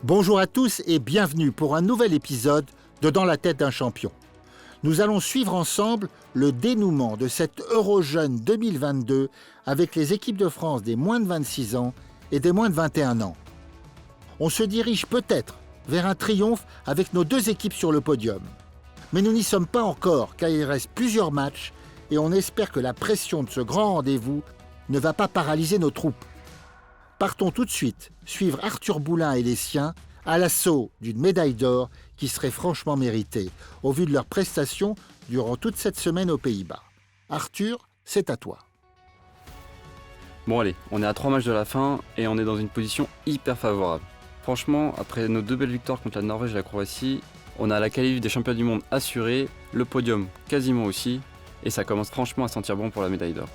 Bonjour à tous et bienvenue pour un nouvel épisode de Dans la tête d'un champion. Nous allons suivre ensemble le dénouement de cette Eurojeune 2022 avec les équipes de France des moins de 26 ans et des moins de 21 ans. On se dirige peut-être vers un triomphe avec nos deux équipes sur le podium. Mais nous n'y sommes pas encore car il reste plusieurs matchs et on espère que la pression de ce grand rendez-vous ne va pas paralyser nos troupes. Partons tout de suite suivre Arthur Boulin et les siens à l'assaut d'une médaille d'or qui serait franchement méritée, au vu de leurs prestations durant toute cette semaine aux Pays-Bas. Arthur, c'est à toi. Bon allez, on est à 3 matchs de la fin et on est dans une position hyper favorable. Franchement, après nos 2 belles victoires contre la Norvège et la Croatie, on a la qualif des champions du monde assurée, le podium quasiment aussi, et ça commence franchement à sentir bon pour la médaille d'or.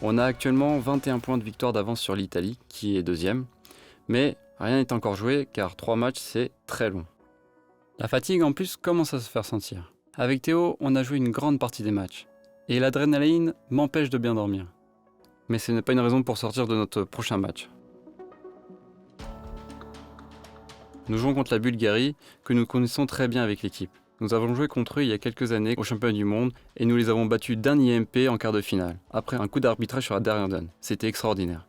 On a actuellement 21 points de victoire d'avance sur l'Italie, qui est deuxième, mais rien n'est encore joué car 3 matchs c'est très long. La fatigue en plus commence à se faire sentir. Avec Théo, on a joué une grande partie des matchs, et l'adrénaline m'empêche de bien dormir. Mais ce n'est pas une raison pour sortir de notre prochain match. Nous jouons contre la Bulgarie, que nous connaissons très bien avec l'équipe. Nous avons joué contre eux il y a quelques années au championnat du monde et nous les avons battus d'un IMP en quart de finale, après un coup d'arbitrage sur la dernière donne. C'était extraordinaire.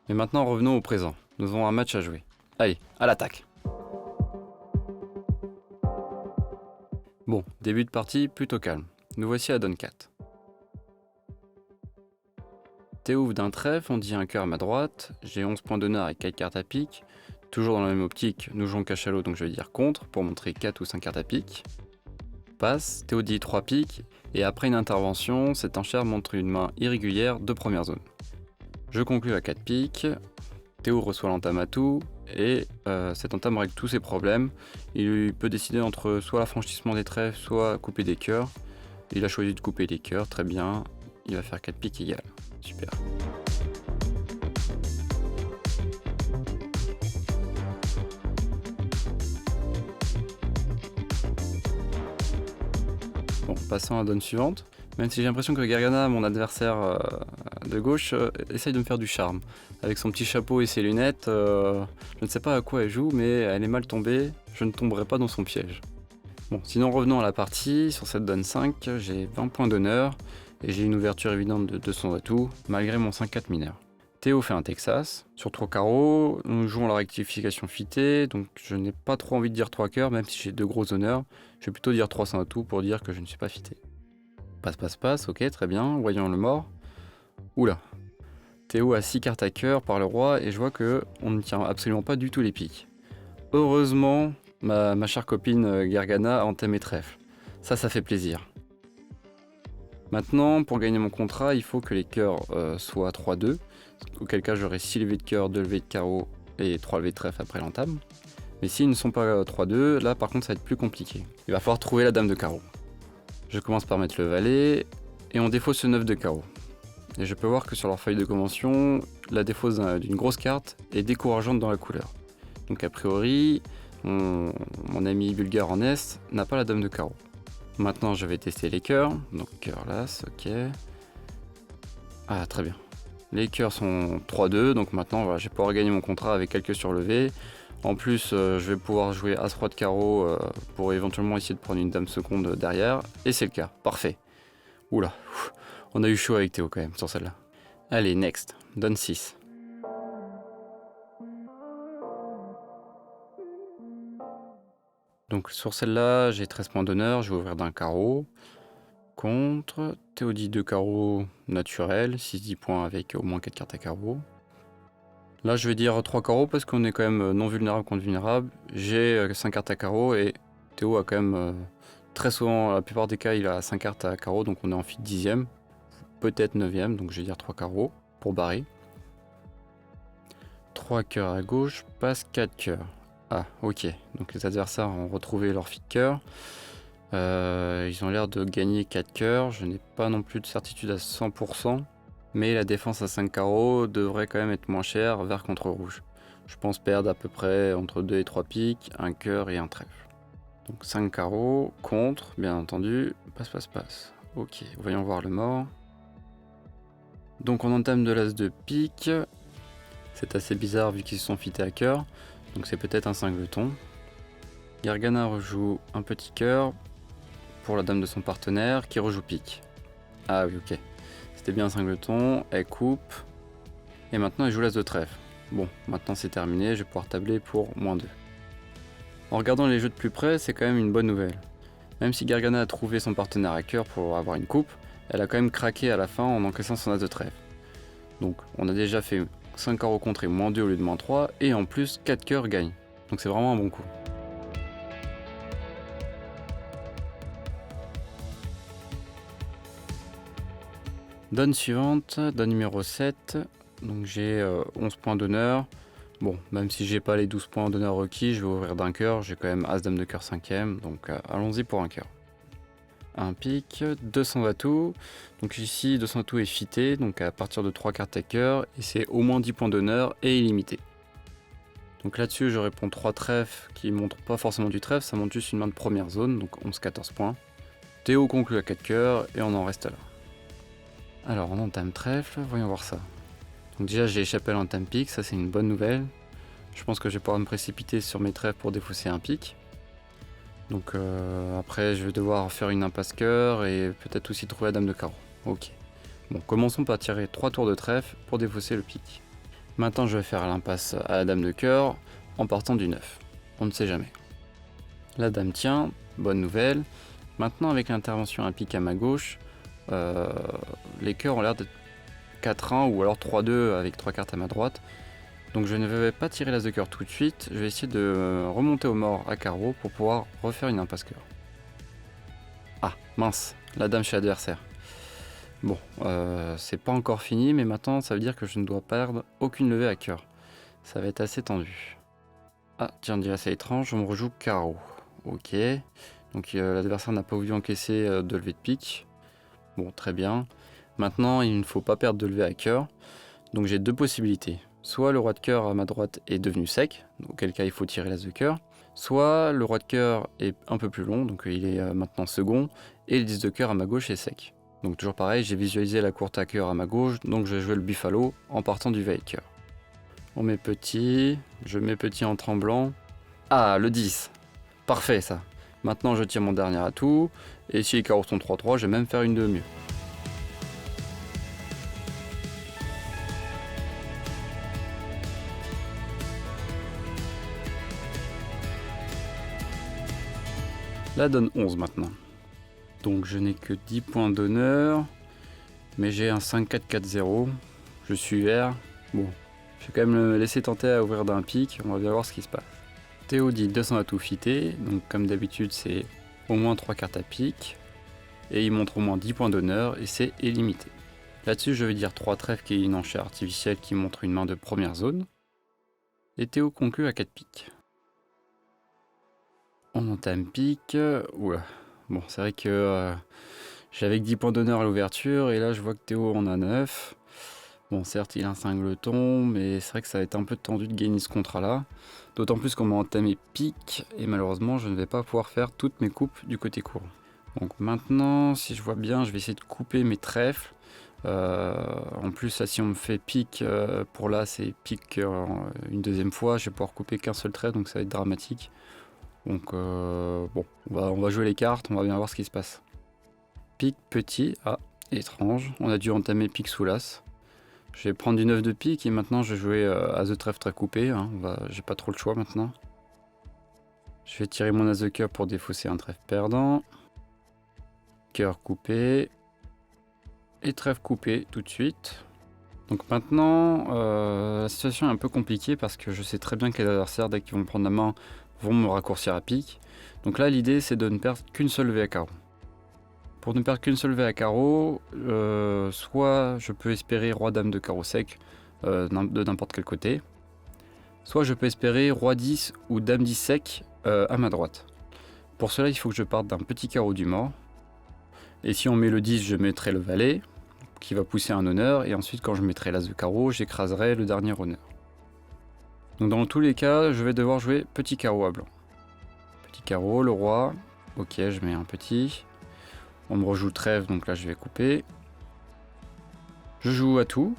Mais maintenant revenons au présent. Nous avons un match à jouer. Allez, à l'attaque. Bon, début de partie plutôt calme. Nous voici à Donne 4. Théo ouvre d'un trèfle, on dit un cœur à ma droite. J'ai 11 points d'honneur avec 4 cartes à pique. Toujours dans la même optique, nous jouons cachalot, donc je vais dire contre, pour montrer 4 ou 5 cartes à pique. Passe, Théo dit 3 piques, et après une intervention, cette enchère montre une main irrégulière de première zone. Je conclue à 4 piques, Théo reçoit l'entame à tout, et cette entame règle tous ses problèmes. Il peut décider entre soit l'affranchissement des trèfles, soit couper des cœurs. Il a choisi de couper les cœurs, très bien, il va faire 4 piques égales. Super. Bon, passons à la donne suivante. Même si j'ai l'impression que Gargana, mon adversaire de gauche, essaye de me faire du charme. Avec son petit chapeau et ses lunettes, je ne sais pas à quoi elle joue, mais elle est mal tombée. Je ne tomberai pas dans son piège. Bon, sinon revenons à la partie. Sur cette donne 5, j'ai 20 points d'honneur et j'ai une ouverture évidente de 200 atouts, malgré mon 5-4 mineur. Théo fait un Texas. Sur 3 carreaux, nous jouons la rectification fitée, donc je n'ai pas trop envie de dire 3 cœurs, même si j'ai 2 gros honneurs. Je vais plutôt dire 300 atouts pour dire que je ne suis pas fité. Passe, ok, très bien, voyons le mort. Oula. Théo a 6 cartes à cœur par le roi et je vois que on ne tient absolument pas du tout les piques. Heureusement, ma chère copine Gargana a entamé trèfle. Ça fait plaisir. Maintenant, pour gagner mon contrat, il faut que les cœurs soient 3-2, auquel cas j'aurai 6 levées de cœur, 2 levées de carreau et 3 levées de trèfle après l'entame. Mais s'ils ne sont pas 3-2, là par contre ça va être plus compliqué. Il va falloir trouver la dame de carreau. Je commence par mettre le valet et on défausse le 9 de carreau. Et je peux voir que sur leur feuille de convention, la défausse d'une grosse carte est décourageante dans la couleur. Donc a priori, mon ami bulgare en Est n'a pas la dame de carreau. Maintenant je vais tester les cœurs. Donc cœur l'as, ok. Ah très bien. Les cœurs sont 3-2, donc maintenant voilà, je vais pouvoir gagner mon contrat avec quelques surlevés. En plus, je vais pouvoir jouer As-Roi de carreau pour éventuellement essayer de prendre une dame seconde derrière. Et c'est le cas, parfait. Oula, on a eu chaud avec Théo quand même sur celle-là. Allez, next, donne 6. Donc sur celle-là, j'ai 13 points d'honneur, je vais ouvrir d'un carreau. Contre, Théo dit 2 carreaux naturels, 6-10 points avec au moins 4 cartes à carreau. Là je vais dire 3 carreaux parce qu'on est quand même non vulnérable contre vulnérable. J'ai 5 cartes à carreau et Théo a quand même très souvent, la plupart des cas il a 5 cartes à carreau, donc on est en fit 10ème, peut-être 9ème, donc je vais dire 3 carreaux pour barrer. 3 cœurs à gauche, passe 4 cœurs. Ah ok, donc les adversaires ont retrouvé leur fit cœur. Ils ont l'air de gagner 4 cœurs, je n'ai pas non plus de certitude à 100%. Mais la défense à 5 carreaux devrait quand même être moins chère, vert contre rouge. Je pense perdre à peu près entre 2 et 3 piques, un cœur et un trèfle. Donc 5 carreaux, contre, bien entendu, passe. Ok, voyons voir le mort. Donc on entame de l'as de pique. C'est assez bizarre vu qu'ils se sont fités à cœur. Donc c'est peut-être un singleton. Gargana rejoue un petit cœur pour la dame de son partenaire qui rejoue pique. Ah oui, ok. C'était bien un singleton, elle coupe. Et maintenant elle joue l'as de trèfle. Bon, maintenant c'est terminé, je vais pouvoir tabler pour -2. En regardant les jeux de plus près, c'est quand même une bonne nouvelle. Même si Gargana a trouvé son partenaire à cœur pour avoir une coupe, elle a quand même craqué à la fin en encaissant son as de trèfle. Donc on a déjà fait 5 carreaux contrés -2 au lieu de -3, et en plus 4 cœurs gagnent. Donc c'est vraiment un bon coup. Donne suivante, donne numéro 7. Donc j'ai 11 points d'honneur. Bon, même si j'ai pas les 12 points d'honneur requis, je vais ouvrir d'un cœur. J'ai quand même As-Dame de cœur 5ème, donc allons-y pour un cœur. Un pique, 200 atouts. Donc ici, 200 atouts est fité, donc à partir de 3 cartes à cœur, et c'est au moins 10 points d'honneur et illimité. Donc là-dessus, je réponds 3 trèfles qui montrent pas forcément du trèfle, ça montre juste une main de première zone, donc 11-14 points. Théo conclut à 4 cœurs, et on en reste là. Alors, on entame trèfle, voyons voir ça. Donc déjà j'ai échappé à l'entame pique, ça c'est une bonne nouvelle. Je pense que je vais pouvoir me précipiter sur mes trèfles pour défausser un pique. Donc après je vais devoir faire une impasse cœur et peut-être aussi trouver la dame de carreau. Ok. Bon, commençons par tirer 3 tours de trèfle pour défausser le pique. Maintenant je vais faire l'impasse à la dame de cœur en partant du 9. On ne sait jamais. La dame tient, bonne nouvelle. Maintenant avec l'intervention à pique à ma gauche, les cœurs ont l'air d'être 4-1 ou alors 3-2 avec 3 cartes à ma droite. Donc je ne vais pas tirer l'as de cœur tout de suite, je vais essayer de remonter au mort à carreau pour pouvoir refaire une impasse cœur. Ah mince, la dame chez l'adversaire. Bon, c'est pas encore fini, mais maintenant ça veut dire que je ne dois perdre aucune levée à cœur. Ça va être assez tendu. Ah tiens, déjà c'est étrange, on me rejoue carreau. Ok, donc l'adversaire n'a pas voulu encaisser de levée de pique. Bon, très bien. Maintenant, il ne faut pas perdre de levée à cœur. Donc j'ai 2 possibilités. Soit le roi de cœur à ma droite est devenu sec, auquel cas il faut tirer l'as de cœur. Soit le roi de cœur est un peu plus long, donc il est maintenant second, et le 10 de cœur à ma gauche est sec. Donc toujours pareil, j'ai visualisé la courte à cœur à ma gauche, donc je vais jouer le buffalo en partant du valet de cœur. On met petit, je mets petit en tremblant. Ah, le 10. Parfait ça. Maintenant je tire mon dernier atout, et si les carreaux sont 3-3, je vais même faire une de mieux. La donne 11 maintenant. Donc je n'ai que 10 points d'honneur, mais j'ai un 5-4-4-0. Je suis vert. Bon, je vais quand même me laisser tenter à ouvrir d'un pic, on va bien voir ce qui se passe. Théo dit 200 atouts fités, donc comme d'habitude c'est au moins 3 cartes à pique, et il montre au moins 10 points d'honneur, et c'est illimité. Là-dessus je vais dire 3 trèfles qui est une enchère artificielle qui montre une main de première zone, et Théo conclut à 4 piques. On entame pique. Oula. Bon, c'est vrai que j'avais que 10 points d'honneur à l'ouverture et là je vois que Théo en a 9. Bon, certes, il a un singleton, mais c'est vrai que ça va être un peu tendu de gagner ce contrat-là. D'autant plus qu'on m'a entamé pique et malheureusement je ne vais pas pouvoir faire toutes mes coupes du côté court. Donc maintenant, si je vois bien, je vais essayer de couper mes trèfles. En plus, là, si on me fait pique pour là, c'est pique une deuxième fois, je vais pouvoir couper qu'un seul trèfle, donc ça va être dramatique. Donc bon, on va jouer les cartes, on va bien voir ce qui se passe. Pique petit, ah, étrange, on a dû entamer pique sous l'as. Je vais prendre du 9 de pique et maintenant je vais jouer as de trèfle très coupé, hein. J'ai pas trop le choix maintenant. Je vais tirer mon as de cœur pour défausser un trèfle perdant. Cœur coupé. Et trèfle coupé tout de suite. Donc maintenant, la situation est un peu compliquée parce que je sais très bien que les adversaires, dès qu'ils vont me prendre la main, vont me raccourcir à pique. Donc là, l'idée, c'est de ne perdre qu'une seule levée à carreau. Pour ne perdre qu'une seule levée à carreau, soit je peux espérer roi-dame de carreau sec de n'importe quel côté, soit je peux espérer roi 10 ou dame 10 sec à ma droite. Pour cela, il faut que je parte d'un petit carreau du mort. Et si on met le 10, je mettrai le valet, qui va pousser un honneur, et ensuite quand je mettrai l'as de carreau, j'écraserai le dernier honneur. Donc dans tous les cas, je vais devoir jouer petit carreau à blanc. Petit carreau, le roi, ok, je mets un petit. On me rejoue trèfle, donc là je vais couper. Je joue atout.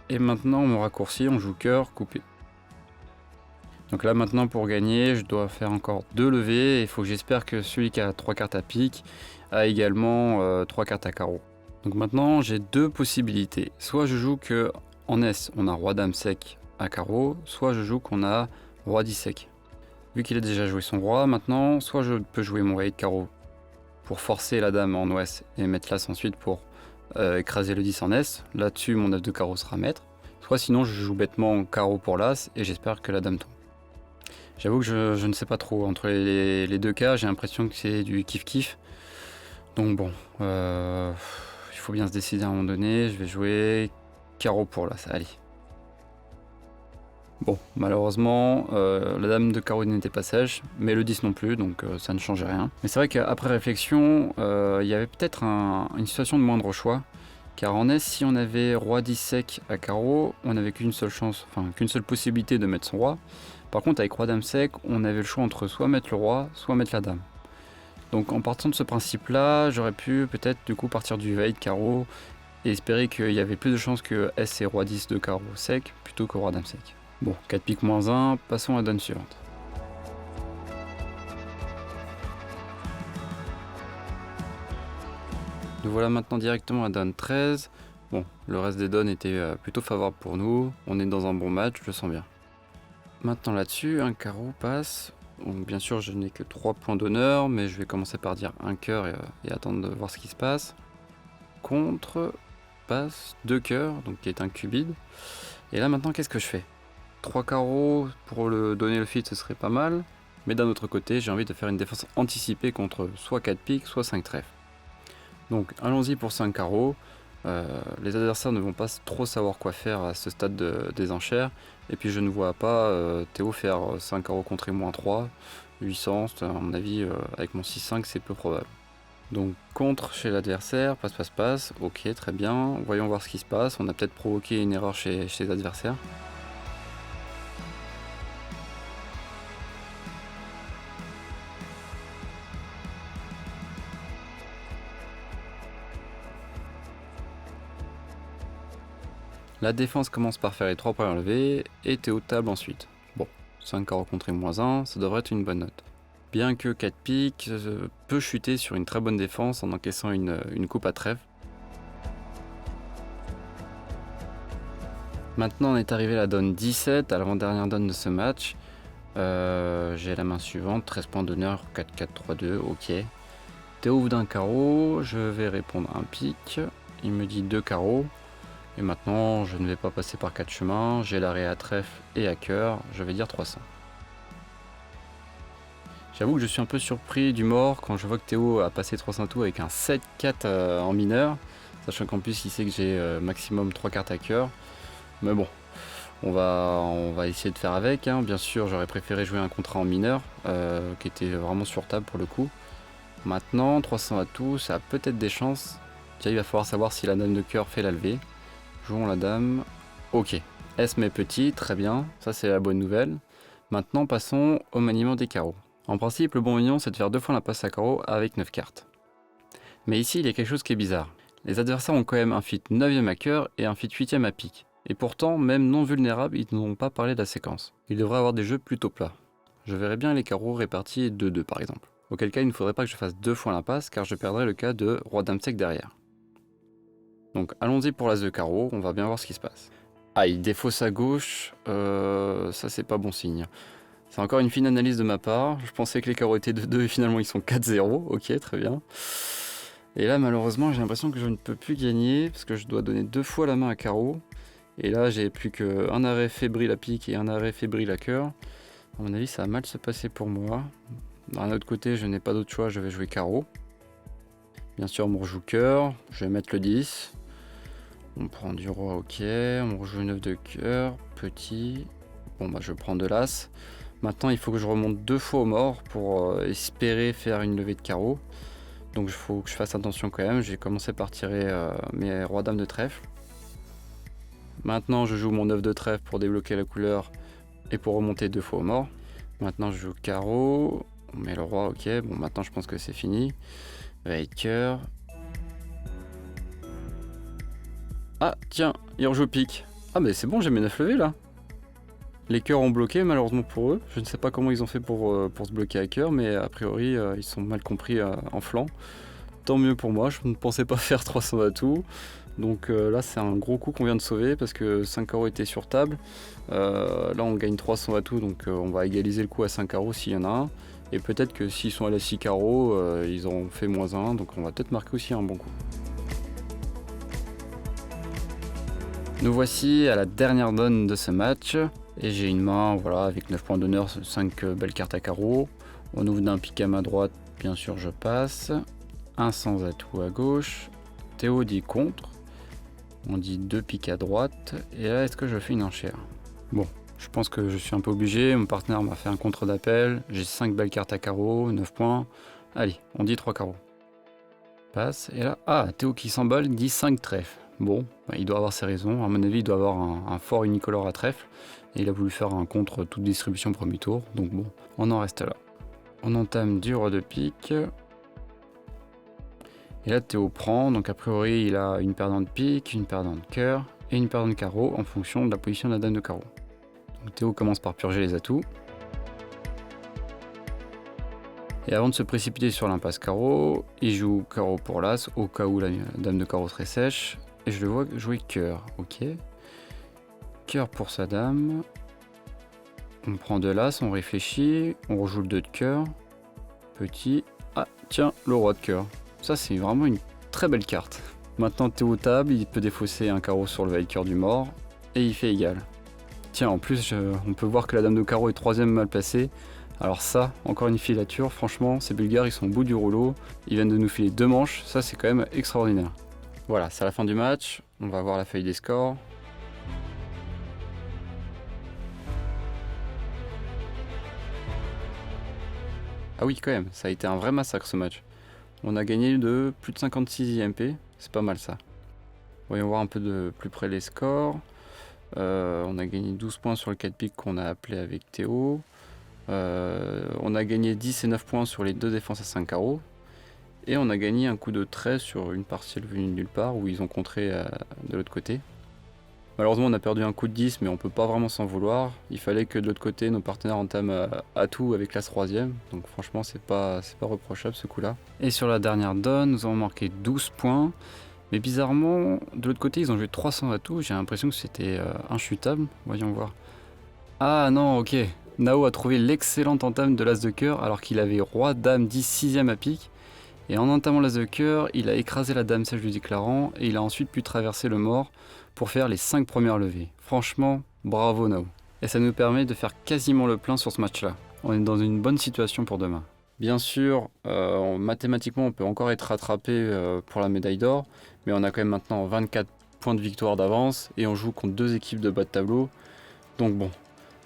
Et maintenant on me raccourcit, on joue cœur, coupé. Donc là maintenant pour gagner, je dois faire encore 2 levées. Il faut que j'espère que celui qui a 3 cartes à pique a également 3 cartes à carreau. Donc maintenant j'ai 2 possibilités. Soit je joue que en S on a roi dame sec à carreau, soit je joue qu'on a roi 10 sec. Vu qu'il a déjà joué son roi, maintenant soit je peux jouer mon valet de carreau pour forcer la dame en OS et mettre l'as ensuite pour écraser le 10 en S. Là-dessus mon 9 de carreau sera maître. Soit sinon je joue bêtement carreau pour l'as et j'espère que la dame tombe. J'avoue que je ne sais pas trop. Entre les deux cas, j'ai l'impression que c'est du kiff-kiff. Donc bon, il faut bien se décider à un moment donné. Je vais jouer carreau pour l'as. Allez. Bon, malheureusement, la dame de carreau n'était pas sèche, mais le 10 non plus, donc ça ne changeait rien. Mais c'est vrai qu'après réflexion, il y avait peut-être une situation de moindre choix. Car en S, si on avait roi 10 sec à carreau, on n'avait qu'une seule chance, enfin qu'une seule possibilité de mettre son roi. Par contre, avec roi dame sec, on avait le choix entre soit mettre le roi, soit mettre la dame. Donc en partant de ce principe-là, j'aurais pu peut-être du coup partir du valet de carreau et espérer qu'il y avait plus de chances que S et roi 10 de carreau sec plutôt que roi dame sec. Bon, 4 piques moins 1, passons à la donne suivante. Nous voilà maintenant directement à donne 13. Bon, le reste des donnes était plutôt favorable pour nous. On est dans un bon match, je le sens bien. Maintenant là-dessus, un carreau passe. Donc bien sûr, je n'ai que 3 points d'honneur, mais je vais commencer par dire un cœur et attendre de voir ce qui se passe. Contre, passe, 2 cœurs, donc qui est un cubide. Et là maintenant, qu'est-ce que je fais? 3 carreaux pour le donner le feat, ce serait pas mal. Mais d'un autre côté, j'ai envie de faire une défense anticipée contre soit 4 piques, soit 5 trèfles. Donc allons-y pour 5 carreaux. Les adversaires ne vont pas trop savoir quoi faire à ce stade des enchères. Et puis je ne vois pas Théo faire 5 carreaux contre moins 3. 800, à mon avis, avec mon 6-5, c'est peu probable. Donc contre chez l'adversaire, passe. Ok, très bien. Voyons voir ce qui se passe. On a peut-être provoqué une erreur chez les adversaires. La défense commence par faire les 3 premières levées et Théo table ensuite. Bon, 5 carreaux contre moins 1, ça devrait être une bonne note. Bien que 4 piques peut chuter sur une très bonne défense en encaissant une coupe à trèfle. Maintenant on est arrivé à la donne 17, à l'avant-dernière donne de ce match. J'ai la main suivante, 13 points d'honneur, 4-4-3-2, ok. Théo ouvre d'un carreau, je vais répondre un pique. Il me dit 2 carreaux. Et maintenant, je ne vais pas passer par 4 chemins, j'ai l'arrêt à trèfle et à cœur, je vais dire 300. J'avoue que je suis un peu surpris du mort quand je vois que Théo a passé 300 tours avec un 7-4 en mineur, sachant qu'en plus il sait que j'ai maximum 3 cartes à cœur. Mais bon, on va essayer de faire avec, hein. Bien sûr, j'aurais préféré jouer un contrat en mineur, qui était vraiment sur table pour le coup. Maintenant, 300 à tout, ça a peut-être des chances. Déjà, il va falloir savoir si la dame de cœur fait la levée. Jouons la dame. Ok. S met petit, très bien. Ça, c'est la bonne nouvelle. Maintenant, passons au maniement des carreaux. En principe, le bon maniement, c'est de faire 2 fois la passe à carreau avec 9 cartes. Mais ici, il y a quelque chose qui est bizarre. Les adversaires ont quand même un feat 9ème à cœur et un feat 8ème à pique. Et pourtant, même non vulnérables, ils n'ont pas parlé de la séquence. Ils devraient avoir des jeux plutôt plats. Je verrais bien les carreaux répartis 2-2 par exemple. Auquel cas, il ne faudrait pas que je fasse 2 fois l'impasse car je perdrais le cas de roi dame sec derrière. Donc allons-y pour l'as de carreau, on va bien voir ce qui se passe. Ah, il défausse à gauche, ça c'est pas bon signe. C'est encore une fine analyse de ma part, je pensais que les carreaux étaient de 2 et finalement ils sont 4-0, ok très bien. Et là malheureusement j'ai l'impression que je ne peux plus gagner parce que je dois donner 2 fois la main à carreau. Et là j'ai plus qu'un arrêt fébrile à pique et un arrêt fébrile à cœur. À mon avis ça va mal se passer pour moi. D'un autre côté je n'ai pas d'autre choix, je vais jouer carreau. Bien sûr on me rejoue cœur, je vais mettre le 10. On prend du roi, ok, on rejoue 9 de cœur, petit. Bon bah je prends de l'as. Maintenant il faut que je remonte 2 fois au mort pour espérer faire une levée de carreau. Donc il faut que je fasse attention quand même, je vais commencer par tirer mes rois dames de trèfle. Maintenant je joue mon 9 de trèfle pour débloquer la couleur et pour remonter 2 fois au mort. Maintenant je joue carreau, on met le roi, ok, bon maintenant je pense que c'est fini. Avec cœur. Ah tiens, il rejoue pique. Ah mais c'est bon, j'ai mes 9 levées là. Les cœurs ont bloqué malheureusement pour eux. Je ne sais pas comment ils ont fait pour se bloquer à cœur, mais a priori ils sont mal compris en flanc. Tant mieux pour moi, je ne pensais pas faire 300 atouts. Donc là c'est un gros coup qu'on vient de sauver parce que 5 carreaux étaient sur table. Là on gagne 300 atouts, donc on va égaliser le coup à 5 carreaux s'il y en a un. Et peut-être que s'ils sont à la 6 carreaux, ils auront fait -1, donc on va peut-être marquer aussi un bon coup. Nous voici à la dernière donne de ce match. Et j'ai une main voilà, avec 9 points d'honneur, 5 belles cartes à carreau. On ouvre d'un pic à main droite, bien sûr je passe. Un sans atout à gauche. Théo dit contre. On dit 2 piques à droite. Et là, est-ce que je fais une enchère? Bon, je pense que je suis un peu obligé. Mon partenaire m'a fait un contre d'appel. J'ai 5 belles cartes à carreau, 9 points. Allez, on dit 3 carreaux. Passe. Et là, Théo qui s'emballe dit 5 trèfles. Bon, il doit avoir ses raisons. À mon avis, il doit avoir un fort unicolore à trèfle. Et il a voulu faire un contre toute distribution premier tour. Donc bon, on en reste là. On entame du roi de pique. Et là, Théo prend. Donc a priori, il a une paire de pique, une paire de cœur et une paire de carreau en fonction de la position de la dame de carreau. Donc Théo commence par purger les atouts. Et avant de se précipiter sur l'impasse carreau, il joue carreau pour l'as au cas où la dame de carreau serait sèche. Et je le vois jouer cœur. Ok. Cœur pour sa dame. On prend de l'as, on réfléchit, on rejoue le 2 de cœur. Petit. Ah, tiens, le roi de cœur. Ça, c'est vraiment une très belle carte. Maintenant, Théo table, il peut défausser un carreau sur le valet de cœur du mort. Et il fait égal. Tiens, en plus, on peut voir que la dame de carreau est 3ème mal placée. Alors ça, encore une filature. Franchement, ces Bulgares, ils sont au bout du rouleau. Ils viennent de nous filer 2 manches. Ça, c'est quand même extraordinaire. Voilà, c'est la fin du match. On va voir la feuille des scores. Ah oui, quand même, ça a été un vrai massacre ce match. On a gagné de plus de 56 IMP, c'est pas mal ça. Voyons voir un peu de plus près les scores. On a gagné 12 points sur le 4 piques qu'on a appelé avec Théo. On a gagné 10 et 9 points sur les 2 défenses à 5 carreaux. Et on a gagné un coup de trait sur une partielle venue de nulle part où ils ont contré de l'autre côté. Malheureusement, on a perdu un coup de 10, mais on peut pas vraiment s'en vouloir. Il fallait que de l'autre côté, nos partenaires entament atout avec l'as 3ème. Donc franchement, c'est pas reprochable ce coup-là. Et sur la dernière donne, nous avons marqué 12 points. Mais bizarrement, de l'autre côté, ils ont joué 300 atouts. J'ai l'impression que c'était inchutable. Voyons voir. Ah non, ok. Nao a trouvé l'excellente entame de l'as de cœur alors qu'il avait roi, dame, 10, 6ème à pique. Et en entamant l'as de cœur, il a écrasé la dame sèche du déclarant et il a ensuite pu traverser le mort pour faire les 5 premières levées. Franchement, bravo Nao. Et ça nous permet de faire quasiment le plein sur ce match-là. On est dans une bonne situation pour demain. Bien sûr, mathématiquement, on peut encore être rattrapé pour la médaille d'or, mais on a quand même maintenant 24 points de victoire d'avance et on joue contre 2 équipes de bas de tableau. Donc bon,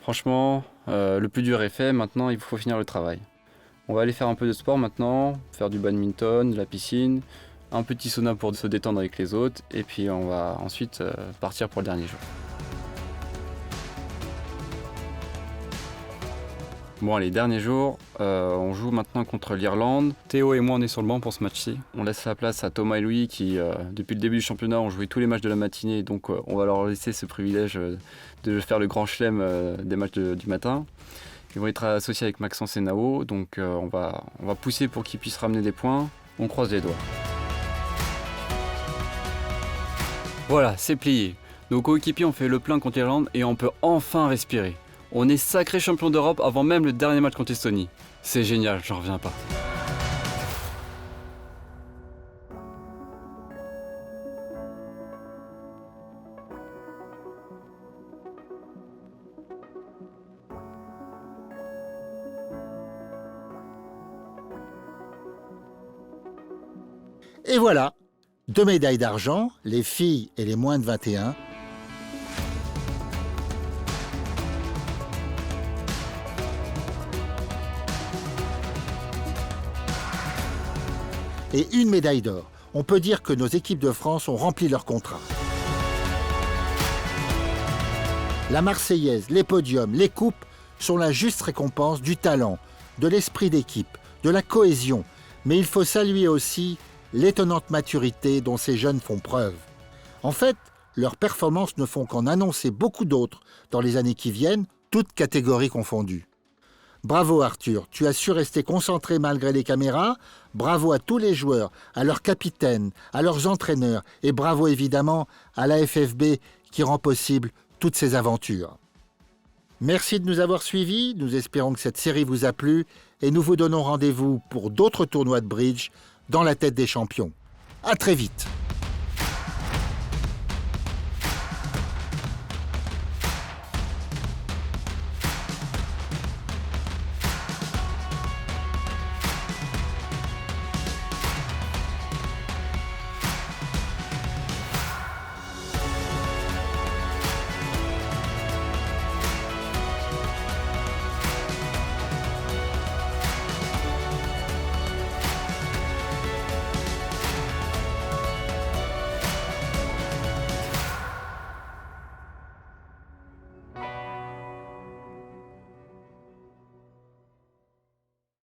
franchement, le plus dur est fait, maintenant il faut finir le travail. On va aller faire un peu de sport maintenant, faire du badminton, de la piscine, un petit sauna pour se détendre avec les autres, et puis on va ensuite partir pour le dernier jour. Bon allez, dernier jour, on joue maintenant contre l'Irlande. Théo et moi on est sur le banc pour ce match-ci. On laisse la place à Thomas et Louis qui, depuis le début du championnat, ont joué tous les matchs de la matinée, donc on va leur laisser ce privilège de faire le grand chelem des matchs du matin. Ils vont être associés avec Maxence et Nao, donc on va pousser pour qu'ils puissent ramener des points. On croise les doigts. Voilà, c'est plié. Nos coéquipiers ont fait le plein contre l'Irlande et on peut enfin respirer. On est sacré champion d'Europe avant même le dernier match contre Estonie. C'est génial, j'en reviens pas. Et voilà, 2 médailles d'argent, les filles et les moins de 21. Et une médaille d'or. On peut dire que nos équipes de France ont rempli leur contrat. La Marseillaise, les podiums, les coupes sont la juste récompense du talent, de l'esprit d'équipe, de la cohésion. Mais il faut saluer aussi l'étonnante maturité dont ces jeunes font preuve. En fait, leurs performances ne font qu'en annoncer beaucoup d'autres dans les années qui viennent, toutes catégories confondues. Bravo Arthur, tu as su rester concentré malgré les caméras. Bravo à tous les joueurs, à leurs capitaines, à leurs entraîneurs et bravo évidemment à la FFB qui rend possible toutes ces aventures. Merci de nous avoir suivis, nous espérons que cette série vous a plu et nous vous donnons rendez-vous pour d'autres tournois de bridge dans la tête des champions. À très vite.